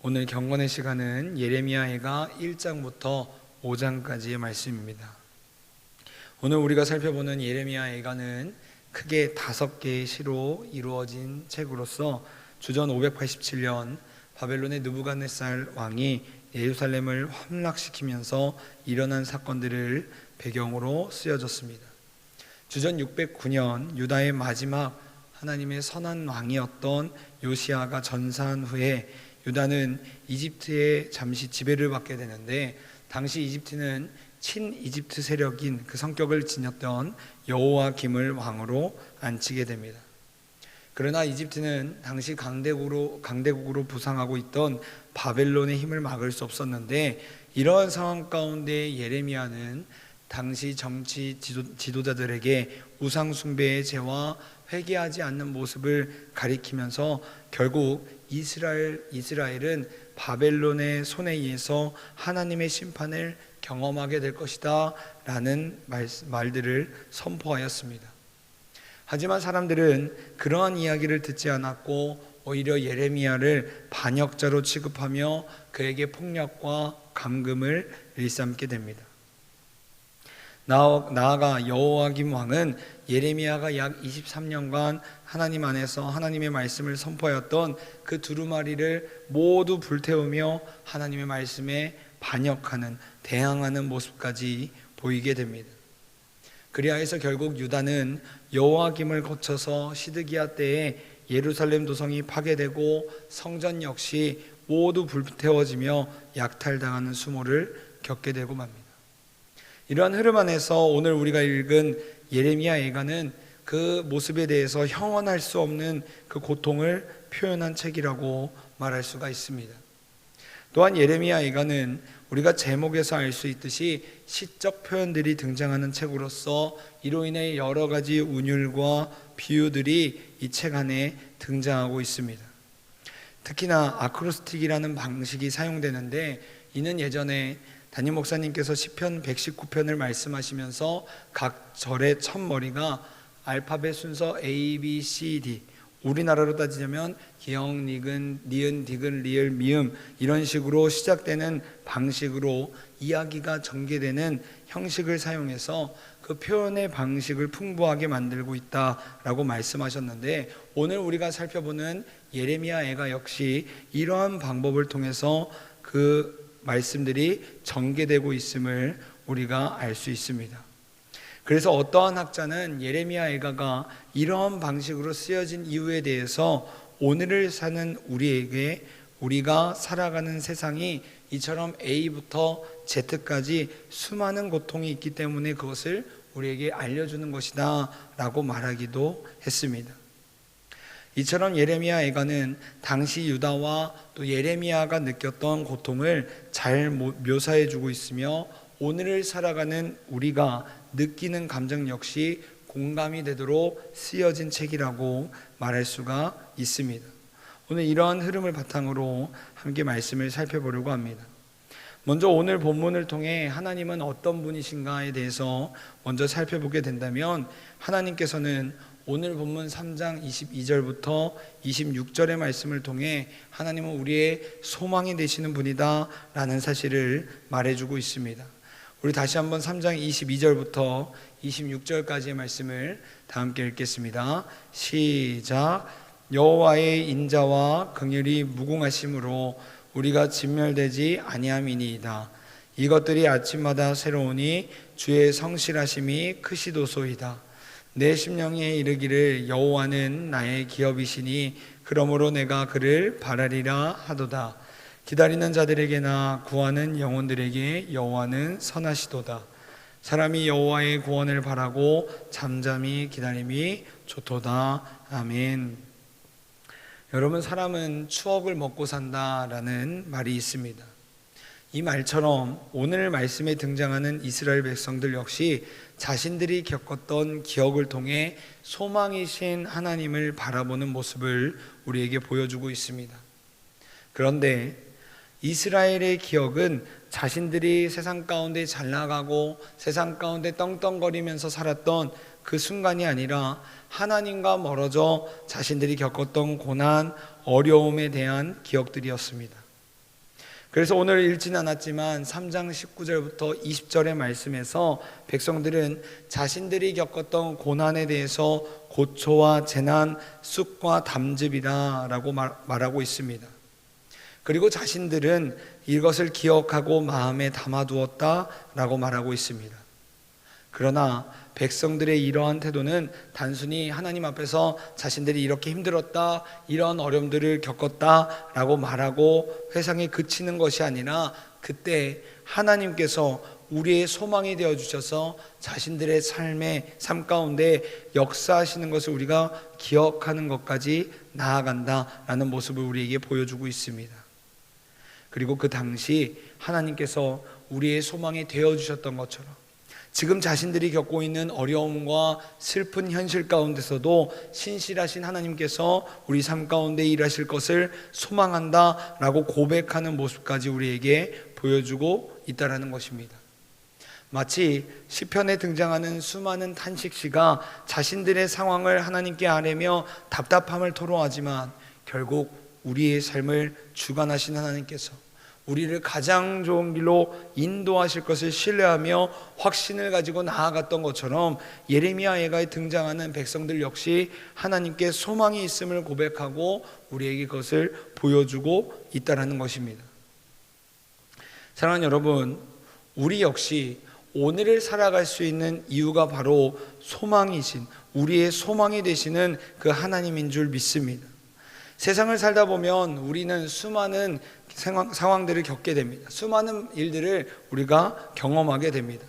오늘 경건의 시간은 예레미야해가 1장부터 5장까지의 말씀입니다. 오늘 우리가 살펴보는 예레미야해가는 크게 5개의 시로 이루어진 책으로서 주전 587년 바벨론의 느부갓네살 왕이 예루살렘을 함락시키면서 일어난 사건들을 배경으로 쓰여졌습니다. 주전 609년 유다의 마지막 하나님의 선한 왕이었던 요시야가 전사한 후에 유다는 이집트에 잠시 지배를 받게 되는데, 당시 이집트는 친이집트 세력인 그 성격을 지녔던 여호야김을 왕으로 앉히게 됩니다. 그러나 이집트는 당시 강대국으로 부상하고 있던 바벨론의 힘을 막을 수 없었는데, 이러한 상황 가운데 예레미야는 당시 정치 지도자들에게 우상 숭배의 죄와 회개하지 않는 모습을 가리키면서 결국 이스라엘은 바벨론의 손에 의해서 하나님의 심판을 경험하게 될 것이다 라는 말들을 선포하였습니다. 하지만 사람들은 그러한 이야기를 듣지 않았고 오히려 예레미야를 반역자로 취급하며 그에게 폭력과 감금을 일삼게 됩니다. 나아가 여호야김 왕은 예레미야가 약 23년간 하나님 안에서 하나님의 말씀을 선포하였던 그 두루마리를 모두 불태우며 하나님의 말씀에 반역하는, 대항하는 모습까지 보이게 됩니다. 그리하여서 결국 유다는 여호야김을 거쳐서 시드기야 때에 예루살렘 도성이 파괴되고 성전 역시 모두 불태워지며 약탈당하는 수모를 겪게 되고 맙니다. 이러한 흐름 안에서 오늘 우리가 읽은 예레미야해가는 그 모습에 대해서 형언할 수 없는 그 고통을 표현한 책이라고 말할 수가 있습니다. 또한 예레미야해가는 우리가 제목에서 알 수 있듯이 시적 표현들이 등장하는 책으로서 이로 인해 여러 가지 운율과 비유들이 이 책 안에 등장하고 있습니다. 특히나 아크로스틱이라는 방식이 사용되는데, 이는 예전에 담임 목사님께서 시편 119편을 말씀하시면서 각 절의 첫머리가 알파벳 순서 A, B, C, D, 우리나라로 따지자면 기역, 니은, 디귿, 리을, 미음 이런 식으로 시작되는 방식으로 이야기가 전개되는 형식을 사용해서 그 표현의 방식을 풍부하게 만들고 있다라고 말씀하셨는데, 오늘 우리가 살펴보는 예레미야해가 역시 이러한 방법을 통해서 그 말씀들이 전개되고 있음을 우리가 알 수 있습니다. 그래서 어떠한 학자는 예레미야해가가 이러한 방식으로 쓰여진 이유에 대해서 오늘을 사는 우리에게, 우리가 살아가는 세상이 이처럼 A부터 Z까지 수많은 고통이 있기 때문에 그것을 우리에게 알려주는 것이다 라고 말하기도 했습니다. 이처럼 예레미야해가는 당시 유다와 또 예레미야가 느꼈던 고통을 잘 묘사해주고 있으며, 오늘을 살아가는 우리가 느끼는 감정 역시 공감이 되도록 쓰여진 책이라고 말할 수가 있습니다. 오늘 이러한 흐름을 바탕으로 함께 말씀을 살펴보려고 합니다. 먼저 오늘 본문을 통해 하나님은 어떤 분이신가에 대해서 먼저 살펴보게 된다면, 하나님께서는 오늘 본문 3장 22절부터 26절의 말씀을 통해 하나님은 우리의 소망이 되시는 분이다 라는 사실을 말해주고 있습니다. 우리 다시 한번 3장 22절부터 26절까지의 말씀을 다 함께 읽겠습니다. 시작. 여호와의 인자와 긍휼이 무궁하심으로 우리가 진멸되지 아니함이니이다. 이것들이 아침마다 새로우니 주의 성실하심이 크시도소이다. 내 심령에 이르기를 여호와는 나의 기업이시니 그러므로 내가 그를 바라리라 하도다. 기다리는 자들에게나 구하는 영혼들에게 여호와는 선하시도다. 사람이 여호와의 구원을 바라고 잠잠히 기다림이 좋도다. 아멘. 여러분, 사람은 추억을 먹고 산다라는 말이 있습니다. 이 말처럼 오늘 말씀에 등장하는 이스라엘 백성들 역시 자신들이 겪었던 기억을 통해 소망이신 하나님을 바라보는 모습을 우리에게 보여주고 있습니다. 그런데 이스라엘의 기억은 자신들이 세상 가운데 잘 나가고 세상 가운데 떵떵거리면서 살았던 그 순간이 아니라 하나님과 멀어져 자신들이 겪었던 고난, 어려움에 대한 기억들이었습니다. 그래서 오늘 읽지는 않았지만 3장 19절부터 20절의 말씀에서 백성들은 자신들이 겪었던 고난에 대해서 고초와 재난, 쑥과 담즙이다 라고 말하고 있습니다. 그리고 자신들은 이것을 기억하고 마음에 담아두었다 라고 말하고 있습니다. 그러나 백성들의 이러한 태도는 단순히 하나님 앞에서 자신들이 이렇게 힘들었다, 이런 어려움들을 겪었다 라고 말하고 회상에 그치는 것이 아니라 그때 하나님께서 우리의 소망이 되어주셔서 자신들의 삶 가운데 역사하시는 것을 우리가 기억하는 것까지 나아간다라는 모습을 우리에게 보여주고 있습니다. 그리고 그 당시 하나님께서 우리의 소망이 되어주셨던 것처럼 지금 자신들이 겪고 있는 어려움과 슬픈 현실 가운데서도 신실하신 하나님께서 우리 삶 가운데 일하실 것을 소망한다 라고 고백하는 모습까지 우리에게 보여주고 있다는 것입니다. 마치 시편에 등장하는 수많은 탄식시가 자신들의 상황을 하나님께 아뢰며 답답함을 토로하지만 결국 우리의 삶을 주관하신 하나님께서 우리를 가장 좋은 길로 인도하실 것을 신뢰하며 확신을 가지고 나아갔던 것처럼 예레미야 예가에 등장하는 백성들 역시 하나님께 소망이 있음을 고백하고 우리에게 그것을 보여주고 있다는 것입니다. 사랑하는 여러분, 우리 역시 오늘을 살아갈 수 있는 이유가 바로 소망이신, 우리의 소망이 되시는 그 하나님인 줄 믿습니다. 세상을 살다 보면 우리는 수많은 상황들을 겪게 됩니다. 수많은 일들을 우리가 경험하게 됩니다.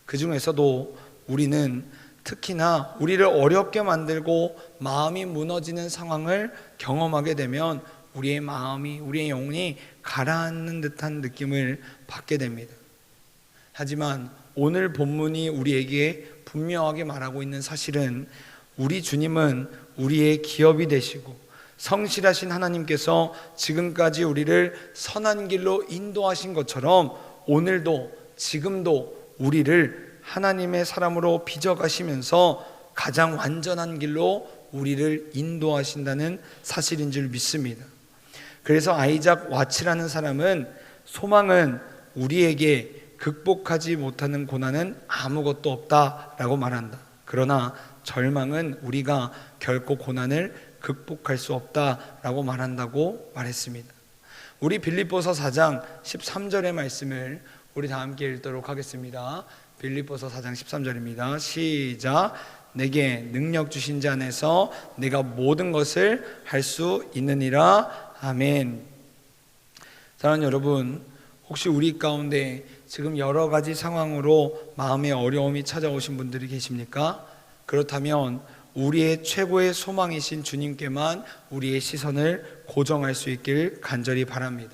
그 중에서도 우리는 특히나 우리를 어렵게 만들고 마음이 무너지는 상황을 경험하게 되면 우리의 마음이, 우리의 영혼이 가라앉는 듯한 느낌을 받게 됩니다. 하지만 오늘 본문이 우리에게 분명하게 말하고 있는 사실은 우리 주님은 우리의 기업이 되시고 성실하신 하나님께서 지금까지 우리를 선한 길로 인도하신 것처럼 오늘도 지금도 우리를 하나님의 사람으로 빚어가시면서 가장 완전한 길로 우리를 인도하신다는 사실인 줄 믿습니다. 그래서 아이작 와츠라는 사람은 소망은 우리에게 극복하지 못하는 고난은 아무것도 없다라고 말한다. 그러나 절망은 우리가 결코 고난을 극복할 수 없다라고 말한다고 말했습니다. 우리 빌립보서 4장 13절의 말씀을 우리 다 함께 읽도록 하겠습니다. 빌립보서 4장 13절입니다. 시작. 내게 능력 주신 자 안에서 내가 모든 것을 할 수 있느니라. 아멘. 사랑하는 여러분, 혹시 우리 가운데 지금 여러 가지 상황으로 마음의 어려움이 찾아오신 분들이 계십니까? 그렇다면 우리의 최고의 소망이신 주님께만 우리의 시선을 고정할 수 있길 간절히 바랍니다.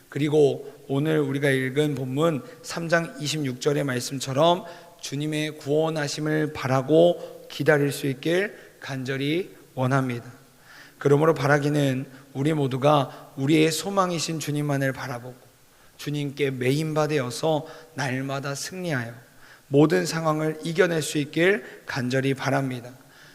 그리고 오늘 우리가 읽은 본문 3장 26절의 말씀처럼 주님의 구원하심을 바라고 기다릴 수 있길 간절히 원합니다. 그러므로 바라기는 우리 모두가 우리의 소망이신 주님만을 바라보고 주님께 매인받아서 날마다 승리하여 모든 상황을 이겨낼 수 있길 간절히 바랍니다.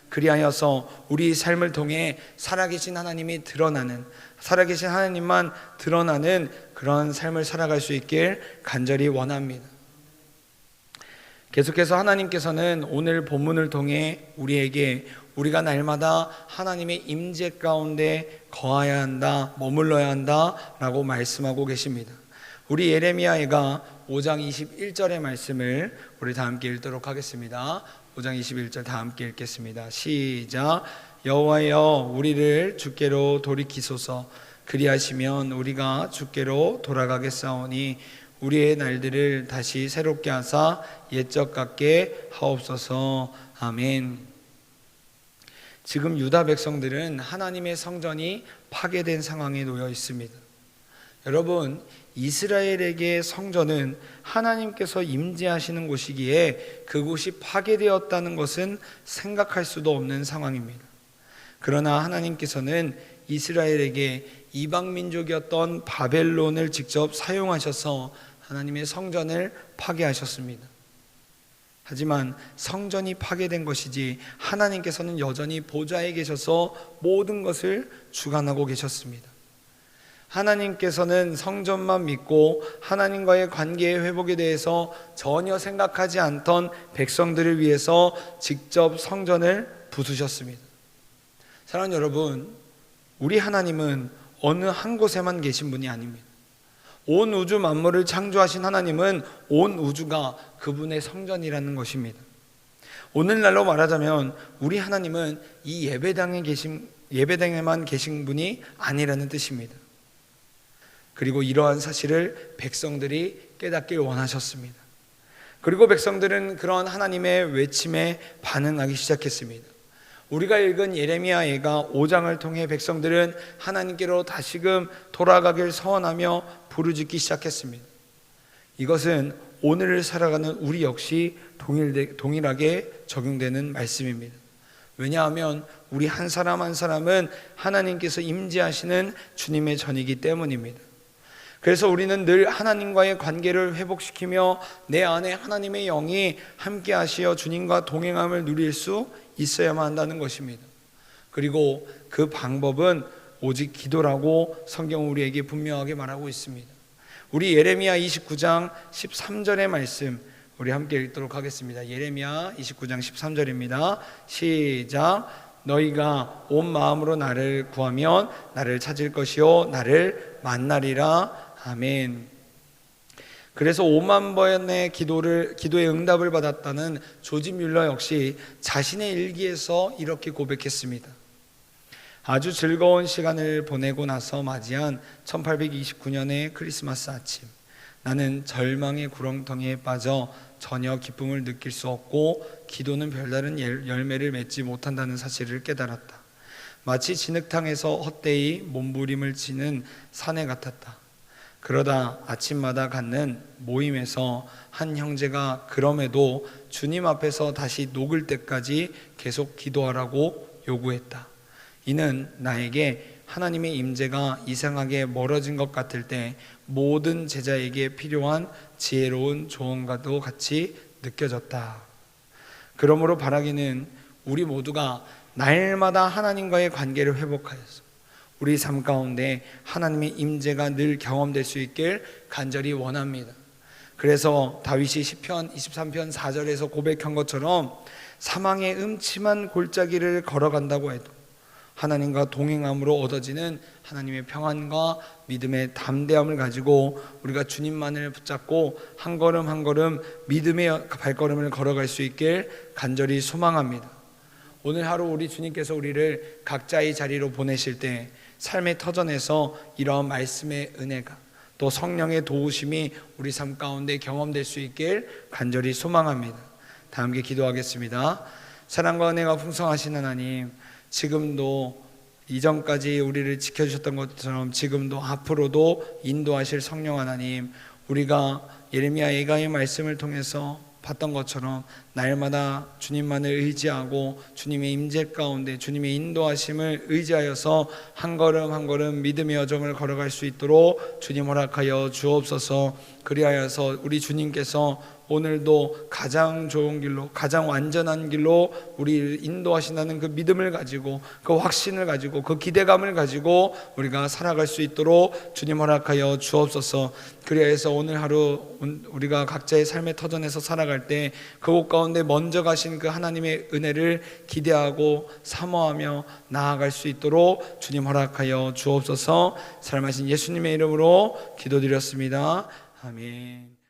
그리하여서 우리 삶을 통해 살아계신 하나님이 드러나는, 살아계신 하나님만 드러나는 그런 삶을 살아갈 수 있길 간절히 원합니다. 계속해서 하나님께서는 오늘 본문을 통해 우리에게 우리가 날마다 하나님의 임재 가운데 거해야 한다, 머물러야 한다 라고 말씀하고 계십니다. 우리 예레미야가 5장 21절의 말씀을 우리 다 함께 읽도록 하겠습니다. 5장 21절 다 함께 읽겠습니다. 시작. 여호와여 우리를 주께로 돌이키소서. 그리하시면 우리가 주께로 돌아가겠사오니 우리의 날들을 다시 새롭게 하사 옛적 같게 하옵소서. 아멘. 지금 유다 백성들은 하나님의 성전이 파괴된 상황에 놓여 있습니다. 여러분, 이스라엘에게 성전은 하나님께서 임재하시는 곳이기에 그곳이 파괴되었다는 것은 생각할 수도 없는 상황입니다. 그러나 하나님께서는 이스라엘에게 이방 민족이었던 바벨론을 직접 사용하셔서 하나님의 성전을 파괴하셨습니다. 하지만 성전이 파괴된 것이지 하나님께서는 여전히 보좌에 계셔서 모든 것을 주관하고 계셨습니다. 하나님께서는 성전만 믿고 하나님과의 관계의 회복에 대해서 전혀 생각하지 않던 백성들을 위해서 직접 성전을 부수셨습니다. 사랑하는 여러분, 우리 하나님은 어느 한 곳에만 계신 분이 아닙니다. 온 우주 만물을 창조하신 하나님은 온 우주가 그분의 성전이라는 것입니다. 오늘날로 말하자면 우리 하나님은 이 예배당에만 계신 분이 아니라는 뜻입니다. 그리고 이러한 사실을 백성들이 깨닫길 원하셨습니다. 그리고 백성들은 그런 하나님의 외침에 반응하기 시작했습니다. 우리가 읽은 예레미야 예가 5장을 통해 백성들은 하나님께로 다시금 돌아가길 서원하며 부르짖기 시작했습니다. 이것은 오늘을 살아가는 우리 역시 동일하게 적용되는 말씀입니다. 왜냐하면 우리 한 사람 한 사람은 하나님께서 임재하시는 주님의 전이기 때문입니다. 그래서 우리는 늘 하나님과의 관계를 회복시키며 내 안에 하나님의 영이 함께 하시어 주님과 동행함을 누릴 수 있어야만 한다는 것입니다. 그리고 그 방법은 오직 기도라고 성경은 우리에게 분명하게 말하고 있습니다. 우리 예레미야 29장 13절의 말씀 우리 함께 읽도록 하겠습니다. 예레미야 29장 13절입니다. 시작. 너희가 온 마음으로 나를 구하면 나를 찾을 것이요 나를 만나리라. 아멘. 그래서 5만 번의 기도의 응답을 받았다는 조지 뮬러 역시 자신의 일기에서 이렇게 고백했습니다. 아주 즐거운 시간을 보내고 나서 맞이한 1829년의 크리스마스 아침, 나는 절망의 구렁텅이에 빠져 전혀 기쁨을 느낄 수 없고 기도는 별다른 열매를 맺지 못한다는 사실을 깨달았다. 마치 진흙탕에서 헛되이 몸부림을 치는 사내 같았다. 그러다 아침마다 갖는 모임에서 한 형제가 그럼에도 주님 앞에서 다시 녹을 때까지 계속 기도하라고 요구했다. 이는 나에게 하나님의 임재가 이상하게 멀어진 것 같을 때 모든 제자에게 필요한 지혜로운 조언과도 같이 느껴졌다. 그러므로 바라기는 우리 모두가 날마다 하나님과의 관계를 회복하여서 우리 삶 가운데 하나님의 임재가 늘 경험될 수 있길 간절히 원합니다. 그래서 다윗이 시편 23편 4절에서 고백한 것처럼 사망의 음침한 골짜기를 걸어간다고 해도 하나님과 동행함으로 얻어지는 하나님의 평안과 믿음의 담대함을 가지고 우리가 주님만을 붙잡고 한 걸음 한 걸음 믿음의 발걸음을 걸어갈 수 있길 간절히 소망합니다. 오늘 하루 우리 주님께서 우리를 각자의 자리로 보내실 때 삶의 터전에서 이러한 말씀의 은혜가 또 성령의 도우심이 우리 삶 가운데 경험될 수 있길 간절히 소망합니다. 다 함께 기도하겠습니다. 사랑과 은혜가 풍성하신 하나님, 지금도 이전까지 우리를 지켜주셨던 것처럼 지금도 앞으로도 인도하실 성령 하나님, 우리가 예레미야 예가의 말씀을 통해서 봤던 것처럼 날마다 주님만을 의지하고 주님의 임재 가운데 주님의 인도하심을 의지하여서 한 걸음 한 걸음 믿음의 여정을 걸어갈 수 있도록 주님 허락하여 주옵소서. 그리하여서 우리 주님께서 오늘도 가장 좋은 길로 가장 완전한 길로 우리를 인도하신다는 그 믿음을 가지고 그 확신을 가지고 그 기대감을 가지고 우리가 살아갈 수 있도록 주님 허락하여 주옵소서. 그리하여서 오늘 하루 우리가 각자의 삶의 터전에서 살아갈 때 그곳 가운데 먼저 가신 그 하나님의 은혜를 기대하고 사모하며 나아갈 수 있도록 주님 허락하여 주옵소서. 살아계신 예수님의 이름으로 기도드렸습니다. 아멘.